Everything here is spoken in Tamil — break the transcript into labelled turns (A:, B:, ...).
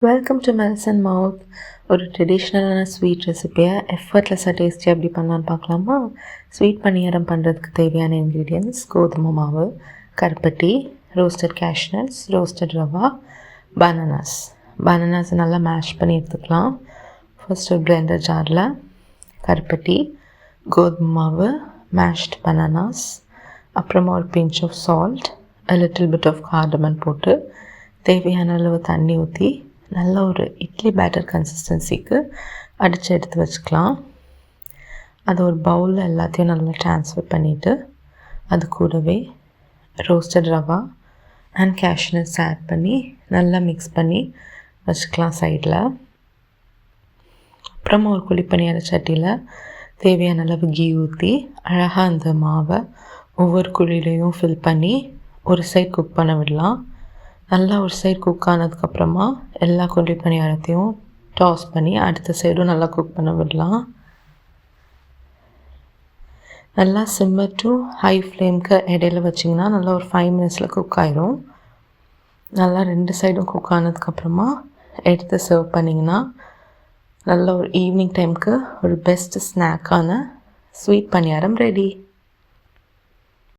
A: வெல்கம் டு மெல்ஸ் அண்ட் மவுத். ஒரு ட்ரெடிஷ்னலான ஸ்வீட் ரெசிப்பியை எஃபர்ட்லெஸ்ஸாக டேஸ்டியாக எப்படி பண்ணலான்னு பார்க்கலாமா? ஸ்வீட் பணியாரம் பண்ணுறதுக்கு தேவையான இன்க்ரீடியன்ட்ஸ்: கோதுமை மாவு, கருப்பட்டி, roasted cashew nuts, roasted rava, bananas நல்லா மேஷ் பண்ணி எடுத்துக்கலாம். ஃபர்ஸ்ட் ஒரு பிளெண்டர் ஜாரில் கருப்பட்டி, கோதுமை மாவு, மேஷ்ட் பனானாஸ், அப்புறமா ஒரு pinch of salt, a little bit of cardamom போட்டு தேவையான அளவு தண்ணி ஊற்றி நல்ல ஒரு இட்லி பேட்டர் கன்சிஸ்டன்சிக்கு அடித்து எடுத்து வச்சுக்கலாம். அதை ஒரு பவுலில் எல்லாத்தையும் நல்லா ட்ரான்ஸ்ஃபர் பண்ணிவிட்டு அது கூடவே roasted rava and cashew nuts add பண்ணி நல்லா மிக்ஸ் பண்ணி வச்சுக்கலாம் சைடில். அப்புறமா ஒரு குழிப்பணியார சட்டியில் தேவையான அளவு கீ ஊற்றி அழகாக அந்த மாவை ஒவ்வொரு குழியிலையும் ஃபில் பண்ணி ஒரு சைட் குக் பண்ண விடலாம். நல்லா ஒரு சைடு குக் ஆனதுக்கப்புறமா எல்லா குழி பணியாரத்தையும் டாஸ் பண்ணி அடுத்த சைடும் நல்லா குக் பண்ண விடலாம். நல்லா சிம்மர் டு ஹை ஃப்ளேம்க்கு இடையில வச்சிங்கன்னா நல்லா ஒரு 5 மினிட்ஸில் குக் ஆயிரும். நல்லா 2 சைடும் குக் ஆனதுக்கப்புறமா எடுத்து சர்வ் பண்ணிங்கன்னா நல்ல ஒரு ஈவினிங் டைமுக்கு ஒரு பெஸ்ட் ஸ்நாக்கான ஸ்வீட் பணியாரம் ரெடி.